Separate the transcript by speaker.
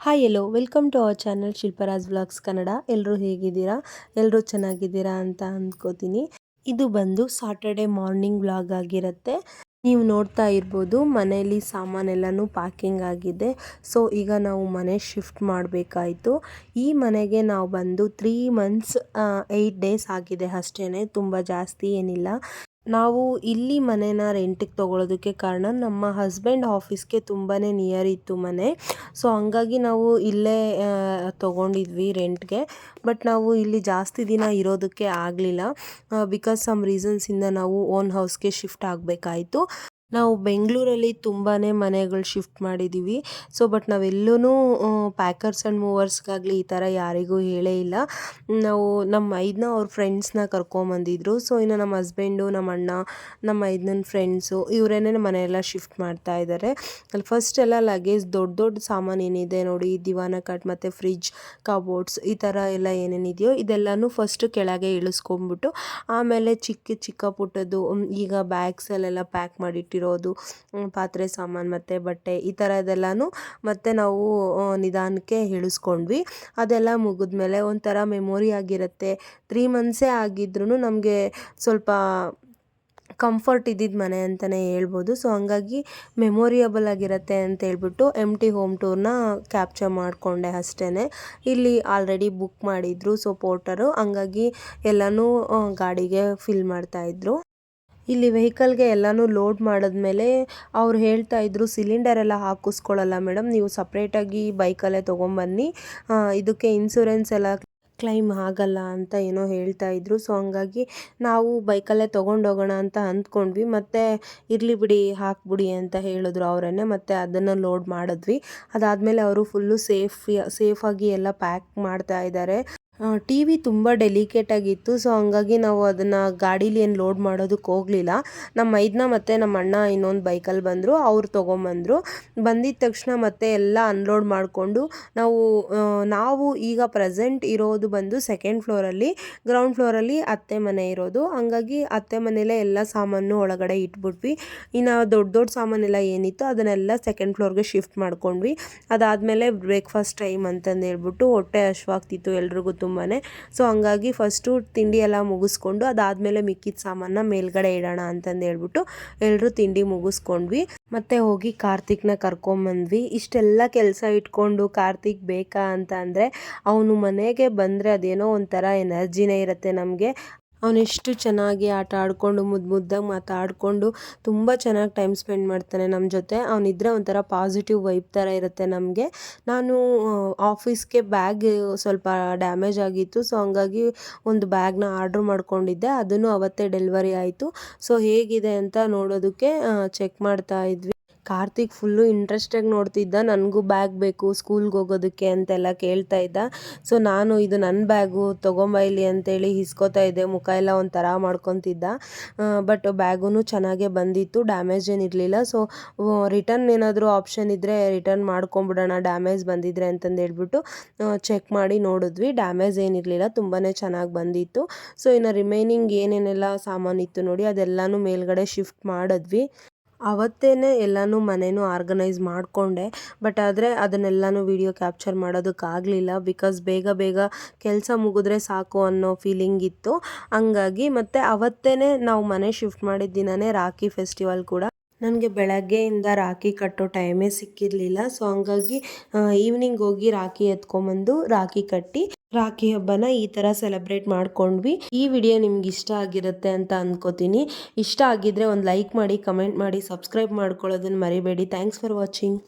Speaker 1: Hi hello welcome to our channel Shilparaj vlogs Kannada. ಎಲ್ಲರೂ ಹೇಗಿದ್ದೀರಾ? ಎಲ್ಲರೂ ಚೆನ್ನಾಗಿದ್ದೀರಾ ಅಂತ ಅಂದ್ಕೋತೀನಿ. ಇದು ಬಂದು ಸಾಟರ್ಡೆ ಮಾರ್ನಿಂಗ್ ವ್ಲಾಗ್ ಆಗಿರುತ್ತೆ. ನೀವು ನೋಡ್ತಾ ಇರ್ಬೋದು ಮನೆಯಲ್ಲಿ ಸಾಮಾನೆಲ್ಲನೂ ಪ್ಯಾಕಿಂಗ್ ಆಗಿದೆ. ಸೊ ಈಗ ನಾವು ಮನೆ ಶಿಫ್ಟ್ ಮಾಡಬೇಕಾಯಿತು. ಈ ಮನೆಗೆ ನಾವು ಬಂದು 3 ಮಂತ್ಸ್ 8 ಡೇಸ್ ಆಗಿದೆ ಅಷ್ಟೇ, ತುಂಬ ಜಾಸ್ತಿ ಏನಿಲ್ಲ. ನಾವು ಇಲ್ಲಿ ಮನೇನ ರೆಂಟಿಗೆ ತೊಗೊಳೋದಕ್ಕೆ ಕಾರಣ ನಮ್ಮ ಹಸ್ಬೆಂಡ್ ಆಫೀಸ್ಗೆ ತುಂಬಾ ನಿಯರ್ ಇತ್ತು ಮನೆ. ಸೊ ಹಂಗಾಗಿ ನಾವು ಇಲ್ಲೇ ತೊಗೊಂಡಿದ್ವಿ ರೆಂಟ್ಗೆ. ಬಟ್ ನಾವು ಇಲ್ಲಿ ಜಾಸ್ತಿ ದಿನ ಇರೋದಕ್ಕೆ ಆಗಲಿಲ್ಲ. ಬಿಕಾಸ್ ಸಮ್ ರೀಸನ್ಸಿಂದ ನಾವು ಓನ್ ಹೌಸ್ಗೆ ಶಿಫ್ಟ್ ಆಗಬೇಕಾಯಿತು. ನಾವು ಬೆಂಗಳೂರಲ್ಲಿ ತುಂಬಾ ಮನೆಗಳು ಶಿಫ್ಟ್ ಮಾಡಿದ್ದೀವಿ. ಸೊ ಬಟ್ ನಾವೆಲ್ಲೂ ಪ್ಯಾಕರ್ಸ್ ಆ್ಯಂಡ್ ಮೂವರ್ಸ್ಗಾಗಲಿ ಈ ಥರ ಯಾರಿಗೂ ಹೇಳೇ ಇಲ್ಲ. ನಾವು ನಮ್ಮ ಮೈದ್ನ ಅವ್ರ ಫ್ರೆಂಡ್ಸ್ನ ಕರ್ಕೊಂಬಂದಿದ್ರು. ಸೊ ಇನ್ನು ನಮ್ಮ ಹಸ್ಬೆಂಡು, ನಮ್ಮ ಅಣ್ಣ, ನಮ್ಮ ಮೈದ್ನನ ಫ್ರೆಂಡ್ಸು ಇವರೇನೇ ಮನೆಯೆಲ್ಲ ಶಿಫ್ಟ್ ಮಾಡ್ತಾ ಇದ್ದಾರೆ. ಅಲ್ಲಿ ಫಸ್ಟ್ ಎಲ್ಲ ಲಗೇಜ್ ದೊಡ್ಡ ದೊಡ್ಡ ಸಾಮಾನು ಏನಿದೆ ನೋಡಿ, ದಿವಾನ ಕಟ್ ಮತ್ತು ಫ್ರಿಜ್, ಕಬೋರ್ಡ್ಸ್ ಈ ಥರ ಎಲ್ಲ ಏನೇನಿದೆಯೋ ಇದೆಲ್ಲನೂ ಫಸ್ಟು ಕೆಳಗೆ ಇಳಿಸ್ಕೊಂಬಿಟ್ಟು ಆಮೇಲೆ ಚಿಕ್ಕ ಚಿಕ್ಕ ಪುಟ್ಟದ್ದು ಈಗ ಬ್ಯಾಗ್ಸಲ್ಲೆಲ್ಲ ಪ್ಯಾಕ್ ಮಾಡಿಟ್ಟಿರೋದು, ಪಾತ್ರೆ ಸಾಮಾನು ಮತ್ತು ಬಟ್ಟೆ ಈ ಥರದ್ದೆಲ್ಲನೂ ಮತ್ತೆ ನಾವು ನಿಧಾನಕ್ಕೆ ಇಳಿಸ್ಕೊಂಡ್ವಿ. ಅದೆಲ್ಲ ಮುಗಿದ್ಮೇಲೆ ಒಂಥರ ಮೆಮೊರಿ ಆಗಿರುತ್ತೆ. 3 ಮಂತ್ಸೇ ಆಗಿದ್ರೂ ನಮಗೆ ಸ್ವಲ್ಪ ಕಂಫರ್ಟ್ ಇದ್ದಿದ್ದು ಮನೆ ಅಂತಲೇ ಹೇಳ್ಬೋದು. ಸೊ ಹಂಗಾಗಿ ಮೆಮೊರಿಯಬಲ್ ಆಗಿರುತ್ತೆ ಅಂತ ಹೇಳ್ಬಿಟ್ಟು ಎಂಟಿ ಹೋಮ್ ಟೂರ್ನ ಕ್ಯಾಪ್ಚರ್ ಮಾಡಿಕೊಂಡೆ ಅಷ್ಟೇ. ಇಲ್ಲಿ ಆಲ್ರೆಡಿ ಬುಕ್ ಮಾಡಿದ್ರು ಸೊ ಪೋರ್ಟರು, ಹಂಗಾಗಿ ಎಲ್ಲನೂ ಗಾಡಿಗೆ ಫಿಲ್ ಮಾಡ್ತಾಯಿದ್ರು. ಇಲ್ಲಿ ವೆಹಿಕಲ್ಗೆ ಎಲ್ಲನೂ ಲೋಡ್ ಮಾಡಿದ್ಮೇಲೆ ಅವ್ರು ಹೇಳ್ತಾ ಇದ್ರು, ಸಿಲಿಂಡರ್ ಎಲ್ಲ ಹಾಕಿಸ್ಕೊಳ್ಳಲ್ಲ ಮೇಡಮ್, ನೀವು ಸಪ್ರೇಟಾಗಿ ಬೈಕಲ್ಲೇ ತೊಗೊಂಬನ್ನಿ, ಇದಕ್ಕೆ ಇನ್ಸೂರೆನ್ಸ್ ಎಲ್ಲ ಕ್ಲೈಮ್ ಆಗಲ್ಲ ಅಂತ ಏನೋ ಹೇಳ್ತಾ ಇದ್ರು. ಸೊ ಹಂಗಾಗಿ ನಾವು ಬೈಕಲ್ಲೇ ತೊಗೊಂಡೋಗೋಣ ಅಂತ ಅಂದ್ಕೊಂಡ್ವಿ. ಮತ್ತು ಇರಲಿ ಬಿಡಿ ಹಾಕ್ಬಿಡಿ ಅಂತ ಹೇಳಿದ್ರು ಅವರನ್ನೇ. ಮತ್ತು ಅದನ್ನು ಲೋಡ್ ಮಾಡಿದ್ವಿ. ಅದಾದಮೇಲೆ ಅವರು ಫುಲ್ಲು ಸೇಫಾಗಿ ಎಲ್ಲ ಪ್ಯಾಕ್ ಮಾಡ್ತಾ ಇದ್ದಾರೆ. ಟಿ ವಿ ತುಂಬ ಡೆಲಿಕೇಟಾಗಿತ್ತು. ಸೊ ಹಂಗಾಗಿ ನಾವು ಅದನ್ನು ಗಾಡೀಲಿ ಏನು ಲೋಡ್ ಮಾಡೋದಕ್ಕೆ ಹೋಗಲಿಲ್ಲ. ನಮ್ಮ ಮೈದ್ನ ಮತ್ತು ನಮ್ಮ ಅಣ್ಣ ಇನ್ನೊಂದು ಬೈಕಲ್ಲಿ ಬಂದರು, ಅವ್ರು ತೊಗೊಂಬಂದರು. ಬಂದಿದ್ದ ತಕ್ಷಣ ಮತ್ತೆ ಎಲ್ಲ ಅನ್ಲೋಡ್ ಮಾಡಿಕೊಂಡು ನಾವು ಈಗ ಪ್ರೆಸೆಂಟ್ ಇರೋದು ಬಂದು 2nd ಫ್ಲೋರಲ್ಲಿ, ಗ್ರೌಂಡ್ ಫ್ಲೋರಲ್ಲಿ ಅತ್ತೆ ಮನೆ ಇರೋದು. ಹಂಗಾಗಿ ಅತ್ತೆ ಮನೆಯಲ್ಲೇ ಎಲ್ಲ ಸಾಮಾನು ಒಳಗಡೆ ಇಟ್ಬಿಟ್ವಿ. ಇನ್ನು ದೊಡ್ಡ ದೊಡ್ಡ ಸಾಮಾನೆಲ್ಲ ಏನಿತ್ತು ಅದನ್ನೆಲ್ಲ 2nd ಫ್ಲೋರ್ಗೆ ಶಿಫ್ಟ್ ಮಾಡ್ಕೊಂಡ್ವಿ. ಅದಾದಮೇಲೆ ಬ್ರೇಕ್ಫಾಸ್ಟ್ ಟೈಮ್ ಅಂತಂದು ಹೇಳ್ಬಿಟ್ಟು ಹೊಟ್ಟೆ ಹಶ್ವಾಗ್ತಿತ್ತು ಎಲ್ರಿಗೂ ತುಂಬಾ. ಸೊ ಹಂಗಾಗಿ ಫಸ್ಟು ತಿಂಡಿ ಎಲ್ಲ ಮುಗಿಸ್ಕೊಂಡು ಅದಾದಮೇಲೆ ಮಿಕ್ಕಿದ ಸಾಮಾನ ಮೇಲ್ಗಡೆ ಇಡೋಣ ಅಂತಂದು ಹೇಳ್ಬಿಟ್ಟು ಎಲ್ಲರೂ ತಿಂಡಿ ಮುಗಿಸ್ಕೊಂಡ್ವಿ. ಮತ್ತೆ ಹೋಗಿ ಕಾರ್ತಿಕ್ನ ಕರ್ಕೊಂಬಂದ್ವಿ. ಇಷ್ಟೆಲ್ಲ ಕೆಲಸ ಇಟ್ಕೊಂಡು ಕಾರ್ತಿಕ್ ಬೇಕಾ ಅಂತ ಅಂದರೆ ಅವನು ಮನೆಗೆ ಬಂದರೆ ಅದೇನೋ ಒಂಥರ ಎನರ್ಜಿನೇ ಇರುತ್ತೆ ನಮಗೆ. ಅವನೆಷ್ಟು ಚೆನ್ನಾಗಿ ಆಟ ಆಡಿಕೊಂಡು ಮುದ್ದಾಗಿ ಮಾತಾಡಿಕೊಂಡು ತುಂಬ ಚೆನ್ನಾಗಿ ಟೈಮ್ ಸ್ಪೆಂಡ್ ಮಾಡ್ತಾನೆ ನಮ್ಮ ಜೊತೆ. ಅವನಿದ್ರೆ ಒಂಥರ ಪಾಸಿಟಿವ್ ವೈಬ್ ಥರ ಇರುತ್ತೆ ನಮಗೆ. ನಾನು ಆಫೀಸ್ಗೆ ಬ್ಯಾಗ್ ಸ್ವಲ್ಪ ಡ್ಯಾಮೇಜ್ ಆಗಿತ್ತು. ಸೊ ಹಂಗಾಗಿ ಒಂದು ಬ್ಯಾಗ್ನ ಆರ್ಡ್ರ್ ಮಾಡ್ಕೊಂಡಿದ್ದೆ, ಅದನ್ನು ಅವತ್ತೇ ಡೆಲಿವರಿ ಆಯಿತು. ಸೊ ಹೇಗಿದೆ ಅಂತ ನೋಡೋದಕ್ಕೆ ಚೆಕ್ ಮಾಡ್ತಾ ಇದ್ವಿ. ಕಾರ್ತಿಕ್ ಫುಲ್ಲು ಇಂಟ್ರೆಸ್ಟಾಗಿ ನೋಡ್ತಿದ್ದ, ನನಗೂ ಬ್ಯಾಗ್ ಬೇಕು ಸ್ಕೂಲ್ಗೆ ಹೋಗೋದಕ್ಕೆ ಅಂತೆಲ್ಲ ಕೇಳ್ತಾ ಇದ್ದ. ಸೊ ನಾನು ಇದು ನನ್ನ ಬ್ಯಾಗು ತೊಗೊಂಬ ಇಲ್ಲಿ ಅಂತೇಳಿ ಇಸ್ಕೋತಾ ಇದ್ದೆ, ಮುಖ ಎಲ್ಲ ಒಂಥರ ಮಾಡ್ಕೊತಿದ್ದ. ಬಟ್ ಬ್ಯಾಗೂ ಚೆನ್ನಾಗೇ ಬಂದಿತ್ತು, ಡ್ಯಾಮೇಜ್ ಏನಿರಲಿಲ್ಲ. ಸೊ ರಿಟರ್ನ್ ಏನಾದರೂ ಆಪ್ಷನ್ ಇದ್ದರೆ ರಿಟರ್ನ್ ಮಾಡ್ಕೊಂಬಿಡೋಣ ಡ್ಯಾಮೇಜ್ ಬಂದಿದ್ರೆ ಅಂತಂದು ಹೇಳ್ಬಿಟ್ಟು ಚೆಕ್ ಮಾಡಿ ನೋಡಿದ್ವಿ. ಡ್ಯಾಮೇಜ್ ಏನಿರಲಿಲ್ಲ, ತುಂಬಾ ಚೆನ್ನಾಗಿ ಬಂದಿತ್ತು. ಸೊ ಇನ್ನು ರಿಮೈನಿಂಗ್ ಏನೇನೆಲ್ಲ ಸಾಮಾನಿತ್ತು ನೋಡಿ ಅದೆಲ್ಲನೂ ಮೇಲ್ಗಡೆ ಶಿಫ್ಟ್ ಮಾಡಿದ್ವಿ. ಅವತ್ತೇ ಎಲ್ಲನೂ ಮನೇನೂ ಆರ್ಗನೈಸ್ ಮಾಡಿಕೊಂಡೆ. ಬಟ್ ಆದರೆ ಅದನ್ನೆಲ್ಲನೂ ವಿಡಿಯೋ ಕ್ಯಾಪ್ಚರ್ ಮಾಡೋದಕ್ಕಾಗಲಿಲ್ಲ. ಬಿಕಾಸ್ ಬೇಗ ಬೇಗ ಕೆಲಸ ಮುಗಿದ್ರೆ ಸಾಕು ಅನ್ನೋ ಫೀಲಿಂಗ್ ಇತ್ತು. ಹಂಗಾಗಿ ಮತ್ತು ಅವತ್ತೇ ನಾವು ಮನೆ ಶಿಫ್ಟ್ ಮಾಡಿದ ದಿನವೇ ರಾಖಿ ಫೆಸ್ಟಿವಲ್ ಕೂಡ. ನನಗೆ ಬೆಳಗ್ಗೆಯಿಂದ ರಾಖಿ ಕಟ್ಟೋ ಟೈಮೇ ಸಿಕ್ಕಿರಲಿಲ್ಲ. ಸೊ ಹಂಗಾಗಿ ಈವ್ನಿಂಗ್ ಹೋಗಿ ರಾಖಿ ಎತ್ಕೊಂಬಂದು ರಾಖಿ ಕಟ್ಟಿ ರಾಖಿ ಹಬ್ಬನ ಈ ಥರ ಸೆಲೆಬ್ರೇಟ್ ಮಾಡ್ಕೊಂಡ್ವಿ. ಈ ವಿಡಿಯೋ ನಿಮ್ಗೆ ಇಷ್ಟ ಆಗಿರುತ್ತೆ ಅಂತ ಅಂದ್ಕೋತೀನಿ. ಇಷ್ಟ ಆಗಿದ್ರೆ ಒಂದು ಲೈಕ್ ಮಾಡಿ, ಕಮೆಂಟ್ ಮಾಡಿ, ಸಬ್ಸ್ಕ್ರೈಬ್ ಮಾಡ್ಕೊಳ್ಳೋದನ್ನು ಮರಿಬೇಡಿ. Thanks for watching.